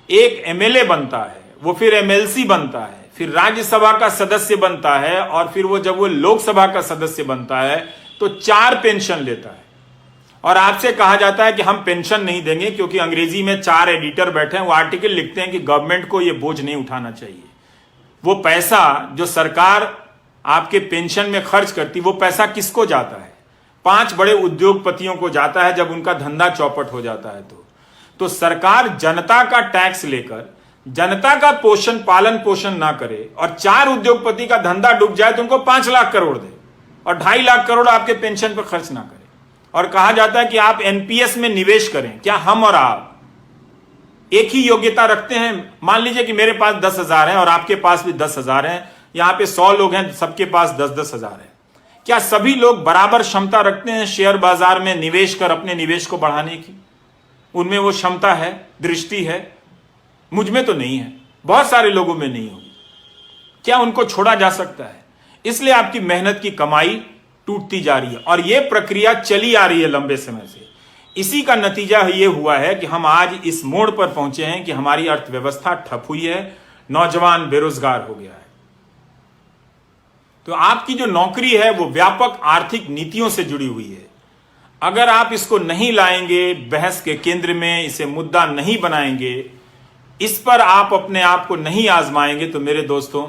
एक एमएलए बनता है, वो फिर एमएलसी बनता है, फिर राज्यसभा का सदस्य बनता है, और फिर वो जब वो लोकसभा का सदस्य बनता है तो 4 पेंशन लेता है। और आपसे कहा जाता है कि हम पेंशन नहीं देंगे, क्योंकि अंग्रेजी में 4 एडिटर बैठे हैं, वो आर्टिकल लिखते हैं कि गवर्नमेंट को ये बोझ नहीं उठाना चाहिए। वो पैसा जो सरकार आपके पेंशन में खर्च करती, वो पैसा किसको जाता है? 5 बड़े उद्योगपतियों को जाता है जब उनका धंधा चौपट हो जाता है। तो सरकार जनता का टैक्स लेकर जनता का पालन पोषण ना करे और 4 उद्योगपति का धंधा डूब जाए तो उनको 5 लाख करोड़ दे और 2.5 लाख करोड़ आपके पेंशन पर खर्च ना करे। और कहा जाता है कि आप एनपीएस में निवेश करें। क्या हम और आप एक ही योग्यता रखते हैं? मान लीजिए कि मेरे पास 10,000 है और आपके पास भी 10,000 है, यहां पे 100 लोग हैं, सबके पास 10-10 हजार है। क्या सभी लोग बराबर क्षमता रखते हैं शेयर बाजार में निवेश कर अपने निवेश को बढ़ाने की? उनमें वो क्षमता है, दृष्टि है? मुझ में तो नहीं है, बहुत सारे लोगों में नहीं होगी। क्या उनको छोड़ा जा सकता है? इसलिए आपकी मेहनत की कमाई टूटती जा रही है और यह प्रक्रिया चली आ रही है लंबे समय से। इसी का नतीजा यह हुआ है कि हम आज इस मोड़ पर पहुंचे हैं कि हमारी अर्थव्यवस्था ठप हुई है, नौजवान बेरोजगार हो गया है। तो आपकी जो नौकरी है वो व्यापक आर्थिक नीतियों से जुड़ी हुई है। अगर आप इसको नहीं लाएंगे बहस के केंद्र में, इसे मुद्दा नहीं बनाएंगे, इस पर आप अपने आप को नहीं आजमाएंगे, तो मेरे दोस्तों,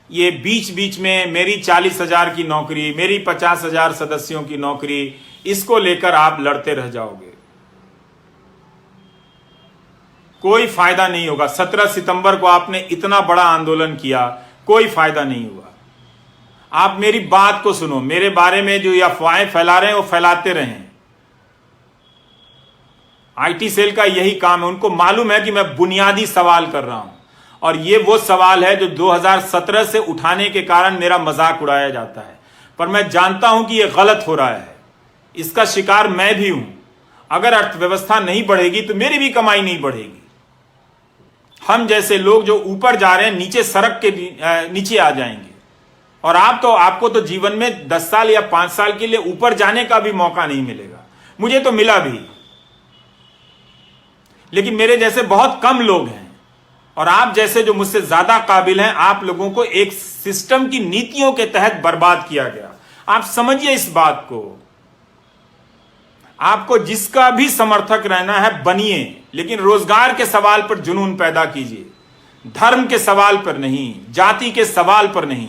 ये बीच बीच में मेरी 40,000 की नौकरी, मेरी 50,000 सदस्यों की नौकरी, इसको लेकर आप लड़ते रह जाओगे। कोई फायदा नहीं होगा। 17 सितंबर को आपने इतना बड़ा आंदोलन किया, कोई फायदा नहीं हुआ। आप मेरी बात को सुनो, मेरे बारे में जो अफवाहें फैला रहे हैं वो फैलाते रहें। आईटी सेल का यही काम है। उनको मालूम है कि मैं बुनियादी सवाल कर रहा हूं और ये वो सवाल है जो 2017 से उठाने के कारण मेरा मजाक उड़ाया जाता है, पर मैं जानता हूं कि ये गलत हो रहा है। इसका शिकार मैं भी हूं। अगर अर्थव्यवस्था नहीं बढ़ेगी तो मेरी भी कमाई नहीं बढ़ेगी। हम जैसे लोग जो ऊपर जा रहे हैं नीचे सड़क के नीचे आ जाएंगे। और आपको तो जीवन में 10 साल या 5 साल के लिए ऊपर जाने का भी मौका नहीं मिलेगा। मुझे तो मिला भी, लेकिन मेरे जैसे बहुत कम लोग हैं और आप जैसे जो मुझसे ज्यादा काबिल हैं, आप लोगों को एक सिस्टम की नीतियों के तहत बर्बाद किया गया। आप समझिए इस बात को। आपको जिसका भी समर्थक रहना है बनिए, लेकिन रोजगार के सवाल पर जुनून पैदा कीजिए, धर्म के सवाल पर नहीं, जाति के सवाल पर नहीं,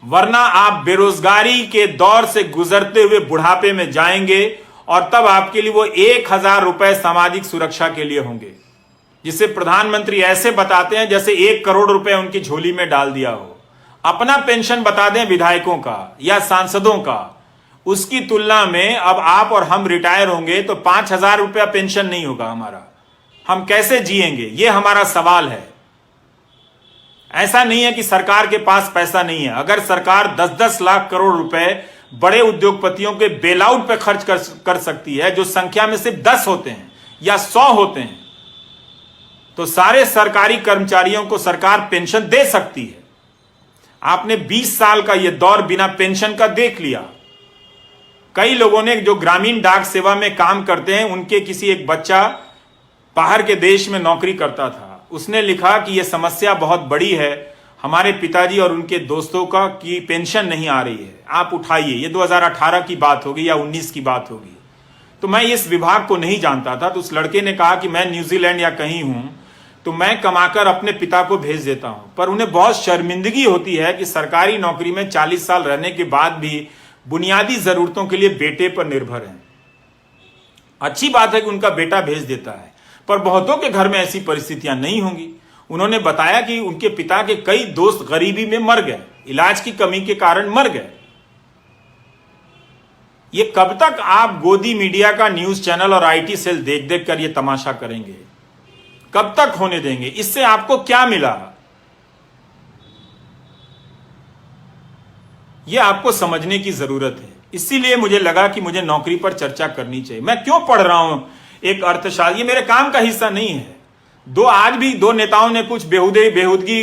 वरना आप बेरोजगारी के दौर से गुजरते हुए बुढ़ापे में जाएंगे और तब आपके लिए वो 1,000 रुपए सामाजिक सुरक्षा के लिए होंगे, जिसे प्रधानमंत्री ऐसे बताते हैं जैसे 1 करोड़ रुपए उनकी झोली में डाल दिया हो। अपना पेंशन बता दें विधायकों का या सांसदों का, उसकी तुलना में अब आप और हम रिटायर होंगे तो 5,000 रुपया पेंशन नहीं होगा हमारा। हम कैसे जिएंगे, ये हमारा सवाल है। ऐसा नहीं है कि सरकार के पास पैसा नहीं है। अगर सरकार 10-10 लाख करोड़ रुपए बड़े उद्योगपतियों के बेलआउट पे खर्च कर सकती है, जो संख्या में सिर्फ 10 होते हैं या 100 होते हैं, तो सारे सरकारी कर्मचारियों को सरकार पेंशन दे सकती है। आपने 20 साल का यह दौर बिना पेंशन का देख लिया। कई लोगों ने जो ग्रामीण डाक सेवा में काम करते हैं, उनके किसी एक बच्चा बाहर के देश में नौकरी करता था, उसने लिखा कि यह समस्या बहुत बड़ी है, हमारे पिताजी और उनके दोस्तों का की पेंशन नहीं आ रही है, आप उठाइए। ये 2018 की बात होगी या 19 की बात होगी। तो मैं इस विभाग को नहीं जानता था, तो उस लड़के ने कहा कि मैं न्यूजीलैंड या कहीं हूं तो मैं कमाकर अपने पिता को भेज देता हूं। पर उन्हें बहुत शर्मिंदगी होती है कि सरकारी नौकरी में 40 साल रहने के बाद भी बुनियादी जरूरतों के लिए बेटे पर निर्भर हैं। अच्छी बात है कि उनका बेटा भेज देता है, पर बहुतों के घर में ऐसी परिस्थितियां नहीं होंगी। उन्होंने बताया कि उनके पिता के कई दोस्त गरीबी में मर गए, इलाज की कमी के कारण मर गए। ये कब तक आप गोदी मीडिया का न्यूज चैनल और आईटी सेल देख देख कर ये तमाशा करेंगे? कब तक होने देंगे? इससे आपको क्या मिला? यह आपको समझने की जरूरत है। इसीलिए मुझे लगा कि मुझे नौकरी पर चर्चा करनी चाहिए। मैं क्यों पढ़ रहा हूं एक अर्थशास्त्र? ये मेरे काम का हिस्सा नहीं है। आज भी दो नेताओं ने कुछ बेहुदगी